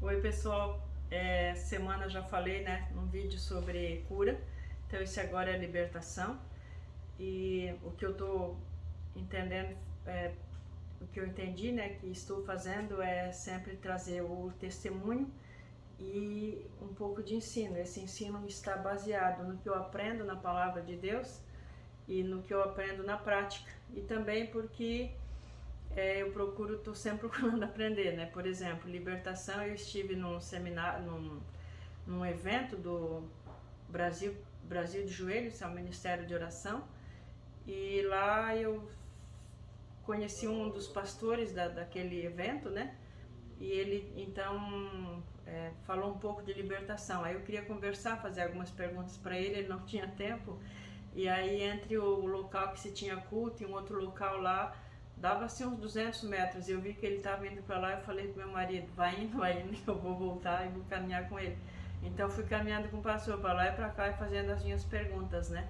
Oi pessoal, semana já falei, né, num vídeo sobre cura, então esse agora é libertação. E o que eu tô entendendo, o que eu entendi, né, que estou fazendo é sempre trazer o testemunho e um pouco de ensino. Esse ensino está baseado no que eu aprendo na palavra de Deus e no que eu aprendo na prática, e também porque eu tô sempre procurando aprender, né? Por exemplo, libertação, eu estive num seminário, num evento do Brasil de Joelhos, é o Ministério de Oração, e lá eu conheci um dos pastores daquele evento, né? E ele então falou um pouco de libertação. Aí eu queria conversar, fazer algumas perguntas para ele, ele não tinha tempo. E aí entre o local que se tinha culto e um outro local lá, dava assim uns 200 metros. Eu vi que ele estava indo para lá, eu falei pro meu marido, vai indo, eu vou voltar e vou caminhar com ele. Então fui caminhando com o pastor para lá e para cá e fazendo as minhas perguntas, né?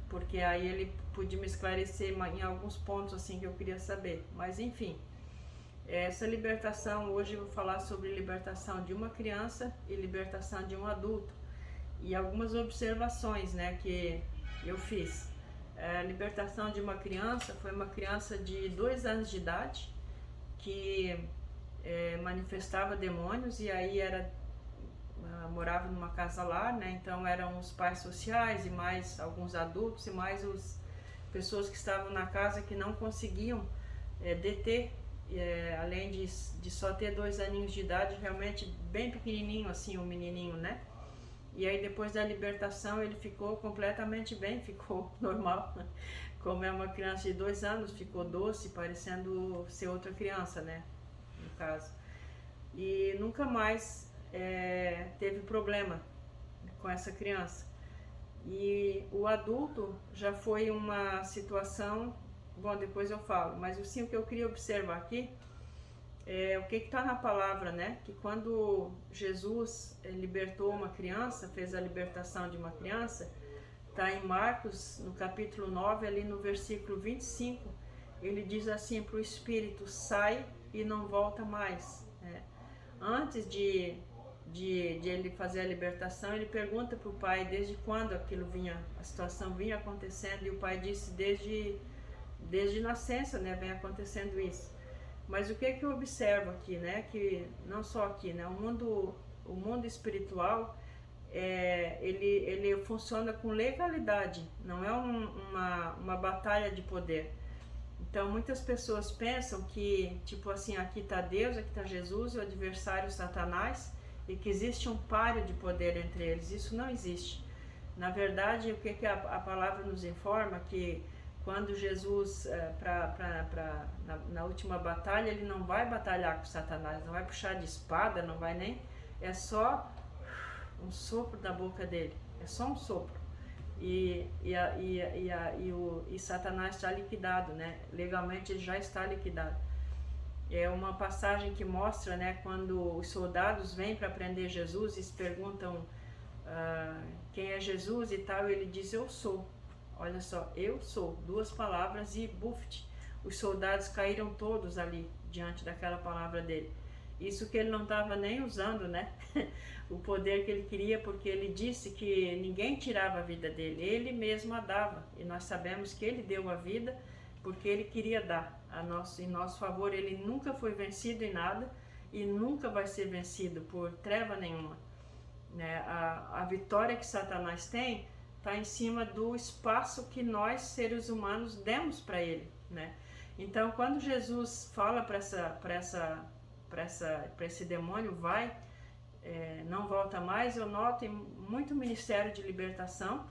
Porque aí ele podia me esclarecer em alguns pontos assim que eu queria saber. Mas enfim, essa libertação, hoje eu vou falar sobre libertação de uma criança e libertação de um adulto. E algumas observações, né, que eu fiz. A libertação de uma criança foi uma criança de 2 anos de idade que manifestava demônios, e aí morava numa casa lá, né? Então eram os pais sociais e mais alguns adultos e mais as pessoas que estavam na casa que não conseguiam deter, além de só ter 2 aninhos de idade, realmente bem pequenininho assim o menininho, né? E aí depois da libertação ele ficou completamente bem, ficou normal, como é uma criança de 2 anos, ficou doce, parecendo ser outra criança, né, no caso. E nunca mais teve problema com essa criança. E o adulto já foi uma situação, bom, depois eu falo, mas sim, o que eu queria observar aqui o que está na palavra, né? Que quando Jesus libertou uma criança, fez a libertação de uma criança, está em Marcos, no capítulo 9, ali no versículo 25, ele diz assim para o espírito, sai e não volta mais, né? Antes de ele fazer a libertação, ele pergunta para o pai desde quando a situação vinha acontecendo, e o pai disse desde nascença, né, vem acontecendo isso. Mas o que eu observo aqui, né, que não só aqui, né, o mundo espiritual, ele funciona com legalidade, não é uma batalha de poder. Então muitas pessoas pensam que, tipo assim, aqui está Deus, aqui está Jesus, o adversário Satanás, e que existe um páreo de poder entre eles. Isso não existe. Na verdade, o que a palavra nos informa, que quando Jesus, na última batalha, ele não vai batalhar com Satanás, não vai puxar de espada, não vai nem... É só um sopro da boca dele, é só um sopro. E Satanás está liquidado, né? Legalmente ele já está liquidado. É uma passagem que mostra, né, quando os soldados vêm para prender Jesus e se perguntam quem é Jesus e tal, ele diz, eu sou. Olha só, eu sou, 2 palavras e buft. Os soldados caíram todos ali diante daquela palavra dele. Isso que ele não estava nem usando, né? O poder que ele queria, porque ele disse que ninguém tirava a vida dele, ele mesmo a dava. E nós sabemos que ele deu a vida porque ele queria dar em nosso favor. Ele nunca foi vencido em nada e nunca vai ser vencido por treva nenhuma, né? A vitória que Satanás tem está em cima do espaço que nós, seres humanos, demos para ele, né? Então, quando Jesus fala para esse demônio, vai, não volta mais, eu noto em muito ministério de libertação,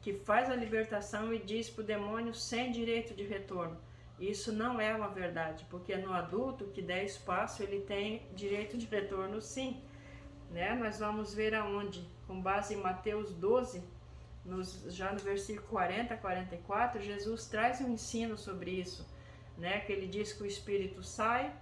que faz a libertação e diz para o demônio sem direito de retorno. Isso não é uma verdade, porque no adulto que der espaço, ele tem direito de retorno sim, né? Nós vamos ver aonde, com base em Mateus 12, já no versículo 40 a 44, Jesus traz um ensino sobre isso, né? Que ele diz que o espírito sai,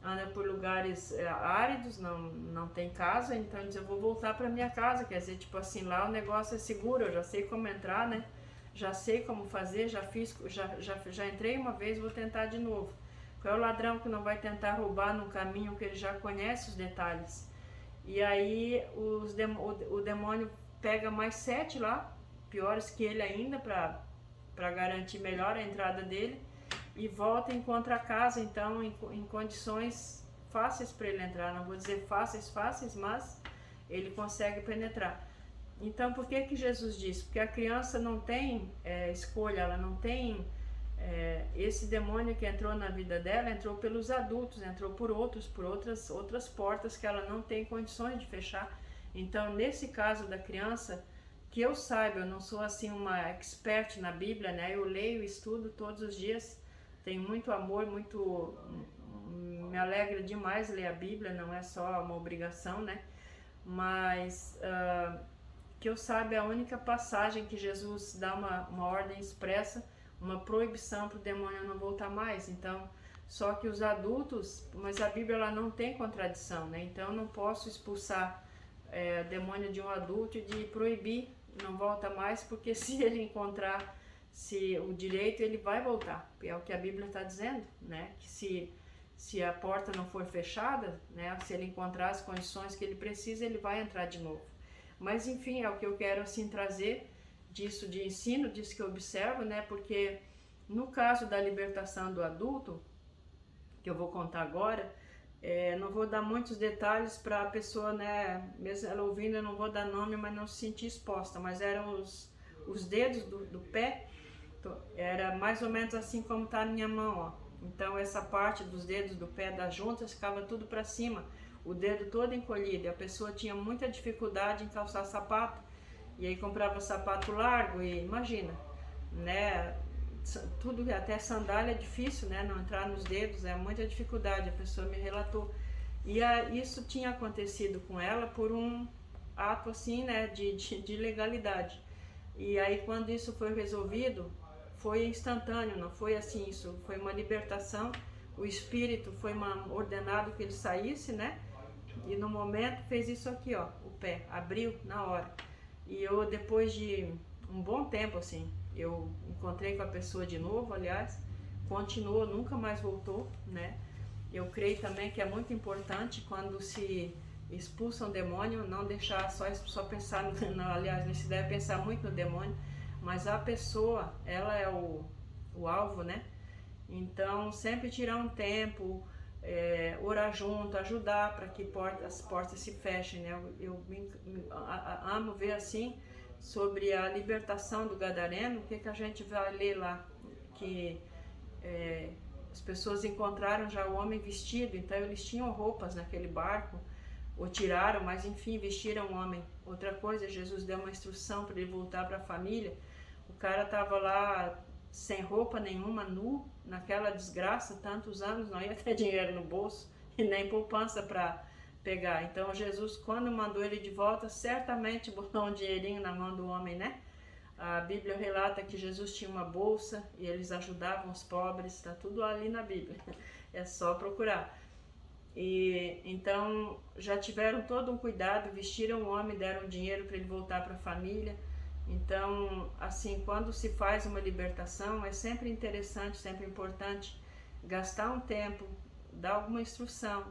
anda por lugares áridos, não tem casa, então ele diz, eu vou voltar para minha casa, quer dizer, tipo assim, lá o negócio é seguro, eu já sei como entrar, né? Já sei como fazer, já entrei uma vez, vou tentar de novo. Qual é o ladrão que não vai tentar roubar num caminho que ele já conhece os detalhes? E aí o demônio pega mais 7 lá, piores que ele ainda, para garantir melhor a entrada dele, e volta e encontra a casa, então, em condições fáceis para ele entrar. Não vou dizer fáceis, mas ele consegue penetrar. Então, por que Jesus disse? Porque a criança não tem escolha, ela não tem... esse demônio que entrou na vida dela, entrou pelos adultos, entrou por outras portas que ela não tem condições de fechar. Então, nesse caso da criança, que eu saiba, eu não sou assim uma expert na Bíblia, né? Eu leio e estudo todos os dias, tenho muito amor, me alegra demais ler a Bíblia, não é só uma obrigação, né? Mas que eu saiba, é a única passagem que Jesus dá uma ordem expressa, uma proibição para o demônio não voltar mais. Então, só que os adultos, mas a Bíblia ela não tem contradição, né? Então eu não posso expulsar demônio de um adulto e de proibir, não volta mais, porque se ele encontrar o direito, ele vai voltar. É o que a Bíblia está dizendo, né? Que se a porta não for fechada, né? Se ele encontrar as condições que ele precisa, ele vai entrar de novo. Mas enfim, é o que eu quero assim trazer disso de ensino, disso que eu observo, né? Porque no caso da libertação do adulto, que eu vou contar agora, não vou dar muitos detalhes para a pessoa, né? Mesmo ela ouvindo, eu não vou dar nome, mas não se sentir exposta. Mas eram os dedos do pé, era mais ou menos assim como tá a minha mão, ó. Então essa parte dos dedos do pé das juntas ficava tudo para cima, o dedo todo encolhido, e a pessoa tinha muita dificuldade em calçar sapato, e aí comprava sapato largo, e imagina, né, tudo, até sandália é difícil, né, não entrar nos dedos, é muita dificuldade, a pessoa me relatou. E isso tinha acontecido com ela por um ato assim, né, de legalidade. E aí quando isso foi resolvido, foi instantâneo, não foi assim, isso foi uma libertação, o espírito foi ordenado que ele saísse, né? E no momento fez isso aqui, ó, o pé, abriu na hora. E eu, depois de um bom tempo, assim, eu encontrei com a pessoa de novo, aliás, continuou, nunca mais voltou, né? Eu creio também que é muito importante quando se expulsa um demônio, não deixar só pensar aliás, não se deve pensar muito no demônio, mas a pessoa, ela é o alvo, né? Então, sempre tirar um tempo, orar junto, ajudar para que as portas se fechem, né? Eu amo ver assim, sobre a libertação do Gadareno, o que a gente vai ler lá, que as pessoas encontraram já o homem vestido, então eles tinham roupas naquele barco, ou tiraram, mas enfim, vestiram o homem. Outra coisa, Jesus deu uma instrução para ele voltar para a família. O cara estava lá sem roupa nenhuma, nu, naquela desgraça, tantos anos, não ia ter dinheiro no bolso e nem poupança para pegar. Então Jesus, quando mandou ele de volta, certamente botou um dinheirinho na mão do homem, né? A Bíblia relata que Jesus tinha uma bolsa e eles ajudavam os pobres, está tudo ali na Bíblia, é só procurar. E então já tiveram todo um cuidado, vestiram o homem, deram dinheiro para ele voltar para a família. Então, assim, quando se faz uma libertação, é sempre interessante, sempre importante gastar um tempo, dar alguma instrução.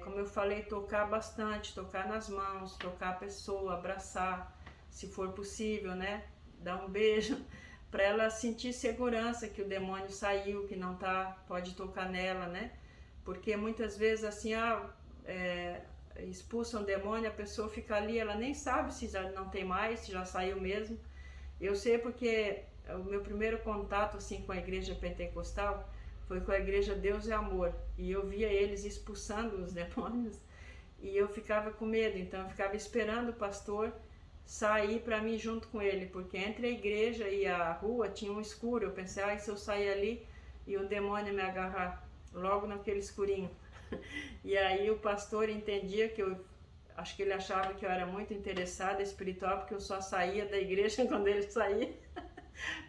Como eu falei, tocar bastante, tocar nas mãos, tocar a pessoa, abraçar, se for possível, né? Dar um beijo, para ela sentir segurança que o demônio saiu, que não tá, pode tocar nela, né? Porque muitas vezes assim, expulsa um demônio, a pessoa fica ali, ela nem sabe se já não tem mais, se já saiu mesmo. Eu sei porque o meu primeiro contato assim com a igreja pentecostal foi com a igreja Deus é Amor, e eu via eles expulsando os demônios e eu ficava com medo, então eu ficava esperando o pastor sair para mim junto com ele, porque entre a igreja e a rua tinha um escuro. Eu pensei, se eu sair ali e o demônio me agarrar logo naquele escurinho. E aí o pastor entendia que acho que ele achava que eu era muito interessada espiritual, porque eu só saía da igreja quando ele saía,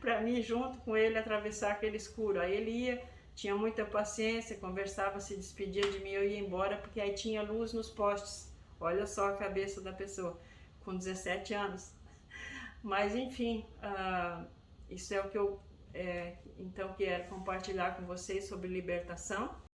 para mim junto com ele atravessar aquele escuro. Aí ele ia, tinha muita paciência, conversava, se despedia de mim, eu ia embora, porque aí tinha luz nos postes. Olha só a cabeça da pessoa, com 17 anos. Mas enfim, isso é o que eu então quero compartilhar com vocês sobre libertação.